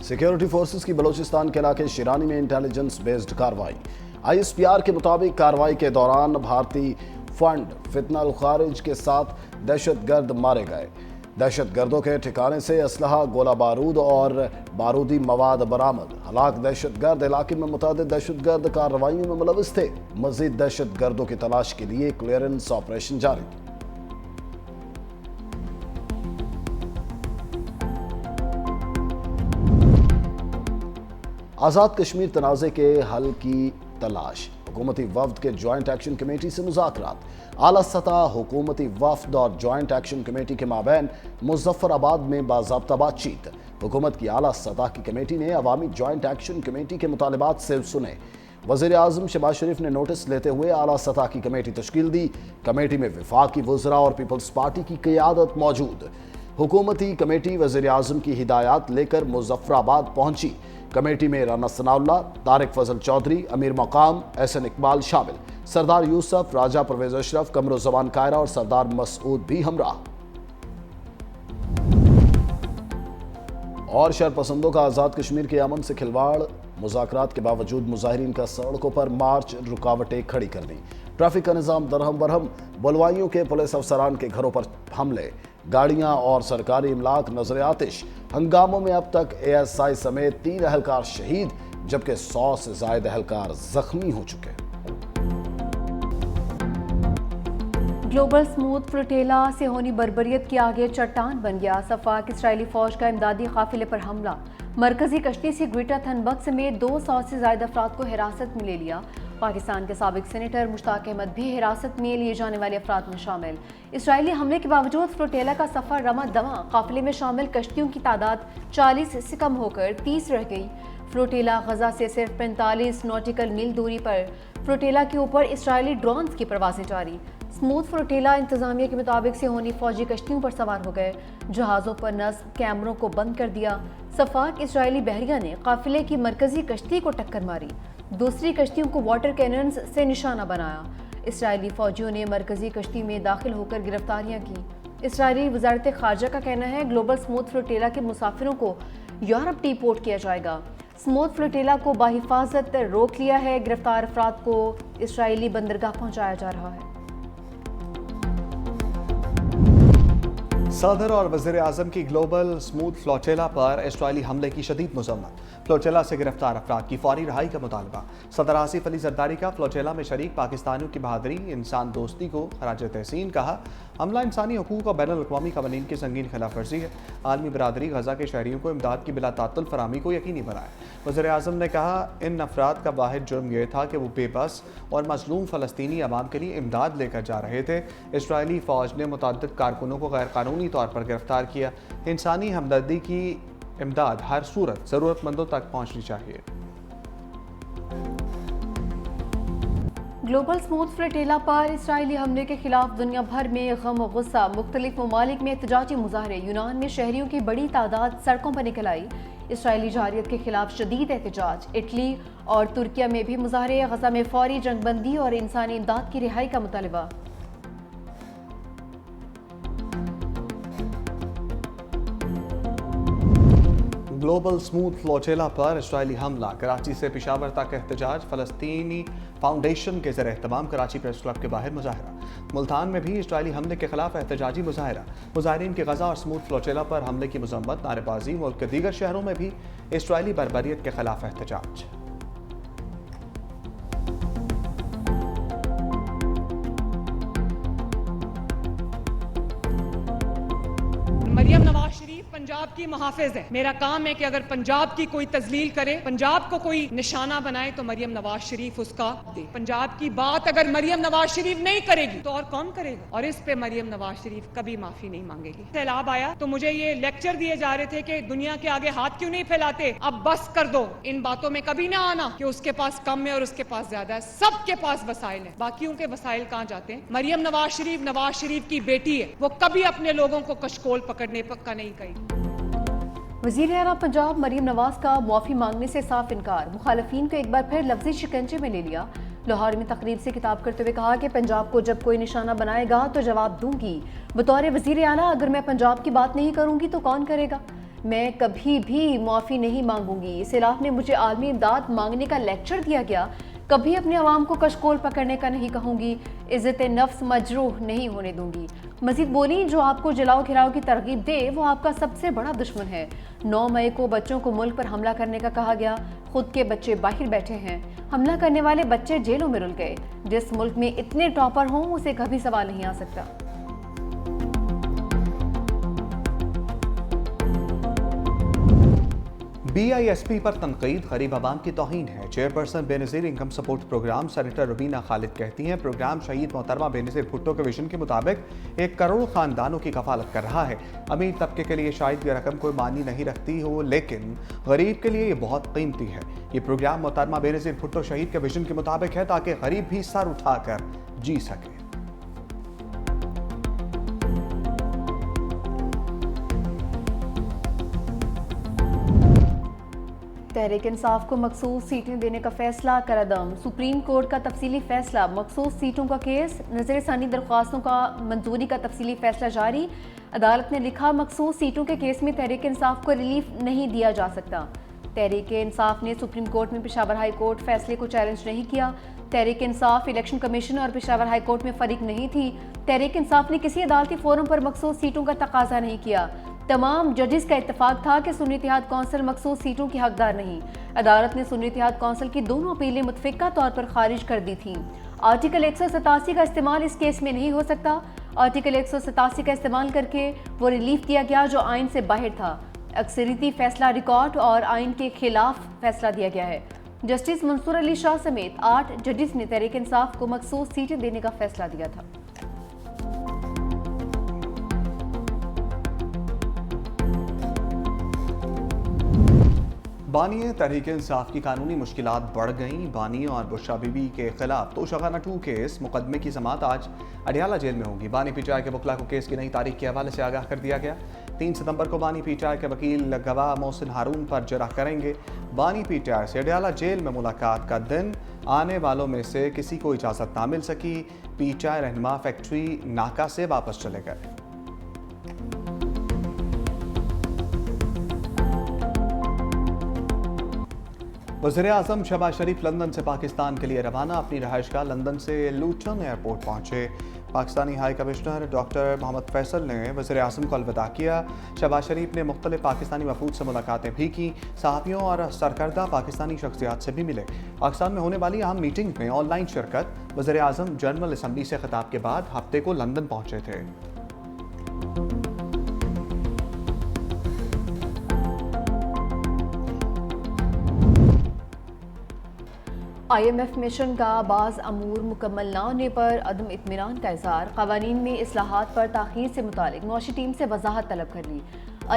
Security forces की बलूचिस्तान के इलाके शिरानी में इंटेलिजेंस बेस्ड कार्रवाई। ISPR के मुताबिक कार्रवाई के दौरान भारतीय फंड फितना खारिज के साथ दहशतगर्द मारे गए। दहशतगर्दों के ठिकाने से असलहा, गोला बारूद और बारूदी मवाद बरामद। हलाक दहशतगर्द इलाके में मुतअद्दिद दहशतगर्द कार्रवाइयों में मुलविस थे। मजीद दहशतगर्दों की तलाश के लिए क्लियरेंस ऑपरेशन जारी। आज़ाद कश्मीर तनाज़े के हल की तलाश। हुकूमती वफ्द के जॉइंट एक्शन कमेटी से मुज़ाकरात। आला सतह हुकूमती वफ्द और जॉइंट एक्शन कमेटी के माबैन मुज़फ्फराबाद में बाज़ाब्ता बातचीत। हुकूमत की आला सतह की कमेटी ने अवामी जॉइंट एक्शन कमेटी के मुतालिबात से सुने। वज़ीर आज़म शहबाज शरीफ ने नोटिस लेते हुए आला सतह की कमेटी तश्कील दी। कमेटी में वफाकी वज़रा और पीपल्स पार्टी की क़ियादत मौजूद। हुकूमती कमेटी वज़ीर आज़म की हिदायत लेकर मुज़फ्फराबाद पहुंची। कमेटी में राना सनाउल्लाह, तारिक फजल चौधरी, अमीर मकाम, एहसन इकबाल शामिल। सरदार यूसुफ, राजा परवेज अशरफ, कमरुज़्ज़मान कायरा और सरदार मसूद भी हमराह। और शरपसंदों का आज़ाद कश्मीर के अमन से खिलवाड़। मुज़ाकरात के बावजूद मुजाहिरीन का सड़कों पर मार्च, रुकावटें खड़ी कर दी। ट्रैफिक का निज़ाम दरहम बरहम। बलवाइयों के पुलिस अफसरान के घरों पर हमले, गाड़ियां और सरकारी इमलाक नजर आतिश। हंगामों में अब तक ASI समेत 3 अहलकार शहीद, जबकि 100 से ज्यादा अहलकार जख्मी हो चुके। ग्लोबल स्मूथ फ्लोटेला सिहोनी बर्बरियत के आगे चट्टान बन गया। सफाक इसराइली फौज का इमदादी काफिले पर हमला। मरकजी कश्ती से ग्रेटर थनबर्ग समेत 200 से ज्यादा अफराद को हिरासत में ले लिया। पाकिस्तान के साबिक सेनेटर मुश्ताक अहमद भी हिरासत में लिए जाने वाले अफराद में शामिल। इसराइली हमले के बावजूद फ्लोटेला का सफर रमा दमा। काफिले में शामिल कश्तियों की तादाद 40 से कम होकर 30 रह गई। फ्लोटेला गजा से सिर्फ 45 नॉटिकल मील दूरी पर। फ्लोटेला के ऊपर इसराइली ड्रोन्स की परवाजें जारी। स्मूथ फ्लोटेला इंतजामिया के मुताबिक सिहोनी फौजी कश्तियों पर सवार हो गए। जहाज़ों पर नस्ब कैमरों को बंद कर दिया। सफाक इसराइली बहरिया ने काफिले की मरकजी कश्ती को टक्कर मारी। दूसरी कश्तियों को वाटर कैनन्स से निशाना बनाया। इसराइली फौजियों ने मरकजी कश्ती में दाखिल होकर गिरफ्तारियां की। इसराइली वजारत खारजा का कहना है ग्लोबल स्मूथ फ्लोटेला के मुसाफिरों को यूरोप डिपोर्ट किया जाएगा। स्मूथ फ्लोटेला को बाहिफाजत रोक लिया है। गिरफ्तार अफराद को इसराइली बंदरगाह पहुंचाया जा रहा है। सदर और वज़ीर आज़म की ग्लोबल स्मूथ फ्लोटेला पर इसराइली हमले की शदीद मज़म्मत। फ्लोटेला से गिरफ्तार अफराद की फौरी रहाई का मुतालबा। सदर आसिफ अली जरदारी का फ्लोटेला में शरीक पाकिस्तानियों की बहादुरी, इंसान दोस्ती को खराज तहसीन कहा। हमला इंसानी हकूक़ और बैनुल अक़वामी क़वानीन की संगीन खिलाफ वर्जी है। आलमी बरादरी गजा के शहरियों को इमदाद की बिला तातुल फराहमी को यकीनी बनाए। वज़ीर आज़म ने कहा इन अफराद का वाहिद जुर्म यह था कि वो बेबस और मज़लूम फ़लस्तीनी अवाम के लिए इमदाद लेकर जा रहे थे। इसराइली फ़ौज ने मुतअद्दिद कारकुनों को गैर कानूनी तौर पर गिरफ्तार किया। इंसानी हमदर्दी की इमदाद हर सूरत ज़रूरतमंदों तक पहुँचनी चाहिए। ग्लोबल स्मूथ फ्लोटेला पर इसराइली हमले के खिलाफ दुनिया भर में गम और गुस्सा। मुख्तलिफ ममालिक में एहतजाजी मुजाहरे। यूनान में शहरियों की बड़ी तादाद सड़कों पर निकल आई। इसराइली जारियत के खिलाफ शदीद एहतजाज। इटली और तुर्किया में भी मुजाहरे। गजा में फौरी जंगबंदी और इंसानी इमदाद की रिहाई का मुतालबा। ग्लोबल स्मूथ फ्लोटेला पर इसराइली हमला। कराची से पेशावर तक एहतजाज। फ़लस्तीनी फाउंडेशन के ज़रिए एहतमाम कराची प्रेस क्लब के बाहर मुजाहरा। मुल्तान में भी इसराइली हमले के खिलाफ एहतजाजी मुजाहरा। मुजाहिरीन के गजा और स्मूथ फ्लोटेला पर हमले की मज़म्मत, नारेबाजी। मुल्क के दीगर शहरों में भी इसराइली बर्बरियत के खिलाफ एहतजाज। मरियम नवाज शरीफ पंजाब की मुहाफिज है। मेरा काम है कि अगर पंजाब की कोई तजलील करे, पंजाब को कोई निशाना बनाए, तो मरियम नवाज शरीफ उसका दे। पंजाब की बात अगर मरियम नवाज शरीफ नहीं करेगी तो और कौन करेगा? और इस पे मरियम नवाज शरीफ कभी माफी नहीं मांगेगी। सैलाब आया तो मुझे ये लेक्चर दिए जा रहे थे कि दुनिया के आगे हाथ क्यों नहीं फैलाते, अब बस कर दो। इन बातों में कभी ना आना कि उसके पास कम है और उसके पास ज्यादा है। सबके पास वसाइल है, बाकियों के वसाइल कहाँ जाते हैं? मरियम नवाज शरीफ की बेटी है, वो कभी अपने लोगों को कशकोल पकड़ने का नहीं कही। वज़ीर आला पंजाब मरियम नवाज का मुआफ़ी मांगने से साफ इनकार। मुखालफीन को एक बार फिर लफ्ज़ी शिकंजे में ले लिया। लाहौर में तकरीब से खिताब करते हुए कहा कि पंजाब को जब कोई निशाना बनाएगा तो जवाब दूंगी। बतौर वज़ीर आला अगर मैं पंजाब की बात नहीं करूंगी तो कौन करेगा? میں کبھی بھی معافی نہیں مانگوں گی. اس علاقے میں مجھے عالمی امداد مانگنے کا لیکچر دیا گیا. کبھی اپنے عوام کو کشکول پکڑنے کا نہیں کہوں گی. عزت نفس مجروح نہیں ہونے دوں گی. مزید بولی جو آپ کو جلاؤ گھراؤ کی ترغیب دے وہ آپ کا سب سے بڑا دشمن ہے. 9 مئی کو بچوں کو ملک پر حملہ کرنے کا کہا گیا. خود کے بچے باہر بیٹھے ہیں. حملہ کرنے والے بچے جیلوں میں رل گئے. جس ملک میں اتنے ٹاپر ہوں اسے کبھی سوال نہیں آ سکتا. BISP پر تنقید غریب عوام کی توہین ہے. Chairperson Benazir income support programme senator Rubina Khalid کہتی ہیں پروگرام شہید محترمہ بے نظیر بھٹو کے ویژن کے مطابق 1 کروڑ خاندانوں کی کفالت کر رہا ہے. امیر طبقے کے لیے شاید یہ رقم کوئی معنی نہیں رکھتی ہو لیکن غریب کے لیے یہ بہت قیمتی ہے. یہ پروگرام محترمہ بے نظیر بھٹو شہید کے ویژن کے مطابق ہے تاکہ غریب بھی سر اٹھا کر جی سکے. تحریک انصاف کو مخصوص سیٹیں دینے کا فیصلہ کرعدم. سپریم کورٹ کا تفصیلی فیصلہ. مخصوص سیٹوں کا کیس. نظر ثانی درخواستوں کا منظوری کا تفصیلی فیصلہ جاری. عدالت نے لکھا مخصوص سیٹوں کے کیس میں تحریک انصاف کو ریلیف نہیں دیا جا سکتا. تحریک انصاف نے سپریم کورٹ میں پشاور ہائی کورٹ فیصلے کو چیلنج نہیں کیا. تحریک انصاف الیکشن کمیشن اور پشاور ہائی کورٹ میں فریق نہیں تھی. تحریک انصاف نے کسی عدالتی فورم پر مخصوص سیٹوں کا تقاضا نہیں کیا. تمام ججز کا اتفاق تھا کہ سنی اتحاد کونسل مخصوص سیٹوں کی حقدار نہیں. عدالت نے سنی اتحاد کونسل کی دونوں اپیلیں متفقہ طور پر خارج کر دی تھیں. آرٹیکل 187 کا استعمال اس کیس میں نہیں ہو سکتا. آرٹیکل 187 کا استعمال کر کے وہ ریلیف دیا گیا جو آئین سے باہر تھا. اکثریتی فیصلہ ریکارڈ اور آئین کے خلاف فیصلہ دیا گیا ہے. جسٹس منصور علی شاہ سمیت 8 ججز نے تحریک انصاف کو مخصوص سیٹیں دینے کا فیصلہ دیا تھا. بانی تحریک انصاف کی قانونی مشکلات بڑھ گئیں. بانی اور بشرا بی بی کے خلاف توشخانہ 2 کیس مقدمے کی سماعت آج اڈیالہ جیل میں ہوگی. بانی پی ٹی آئی کے وکلاء کو کیس کی نئی تاریخ کے حوالے سے آگاہ کر دیا گیا. 3 ستمبر کو بانی پی ٹی آئی کے وکیل گواہ محسن ہارون پر جرح کریں گے. بانی پی ٹی آئی سے اڈیالہ جیل میں ملاقات کا دن. آنے والوں میں سے کسی کو اجازت نہ مل سکی. پی ٹی آئی رہنما فیکٹری ناکا سے واپس چلے گئے. وزیراعظم شہباز شریف لندن سے پاکستان کے لیے روانہ. اپنی رہائش گاہ لندن سے لوٹن ایئرپورٹ پہنچے. پاکستانی ہائی کمشنر ڈاکٹر محمد فیصل نے وزیراعظم کو الوداع کیا. شہباز شریف نے مختلف پاکستانی وفود سے ملاقاتیں بھی کی. صحافیوں اور سرکردہ پاکستانی شخصیات سے بھی ملے. پاکستان میں ہونے والی اہم میٹنگ میں آن لائن شرکت. وزیراعظم جنرل اسمبلی سے خطاب کے بعد ہفتے کو لندن پہنچے تھے. IMF مشن کا بعض امور مکمل نہ ہونے پر عدم اطمینان کا اظہار. قوانین میں اصلاحات پر تاخیر سے متعلق معاشی ٹیم سے وضاحت طلب کر لی.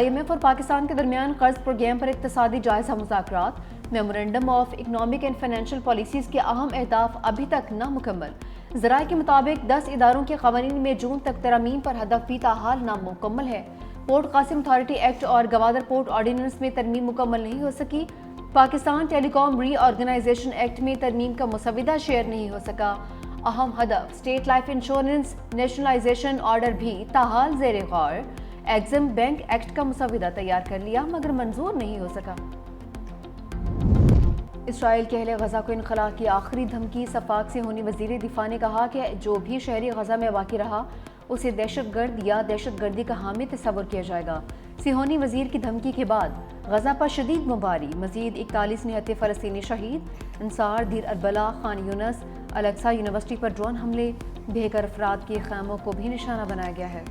IMF اور پاکستان کے درمیان قرض پروگرام پر اقتصادی جائزہ مذاکرات. Memorandum of economic and financial policies کے اہم اہداف ابھی تک نامکمل. ذرائع کے مطابق 10 اداروں کے قوانین میں جون تک ترامیم پر ہدف بھی تاحال نامکمل ہے. پورٹ قاسم اتھارٹی ایکٹ اور گوادر پورٹ آرڈیننس میں ترمیم مکمل نہیں ہو سکی. پاکستان ٹیلی کام ری آرگنائزیشن ایکٹ میں ترمیم کا مسودہ شیئر نہیں ہو سکا. اہم ہدف State Life Insurance nationalisation order بھی تاحال زیر غور. ایگزم بینک ایکٹ کا مسودہ تیار کر لیا مگر منظور نہیں ہو سکا. اسرائیل کے اہل غزہ کو انخلاء کی آخری دھمکی. صفاق سے ہونی وزیر دفاع نے کہا کہ جو بھی شہری غزہ میں واقع رہا اسے دہشت گرد یا دہشت گردی کا حامی تصور کیا جائے گا. سیہونی وزیر کی دھمکی کے بعد غزہ پر شدید بمباری. مزید 41 نہتے فلسطینی شہید. انصار دیر اربلا خان یونس الاقصی یونیورسٹی پر ڈرون حملے. بے گھر افراد کے خیموں کو بھی نشانہ بنایا گیا ہے.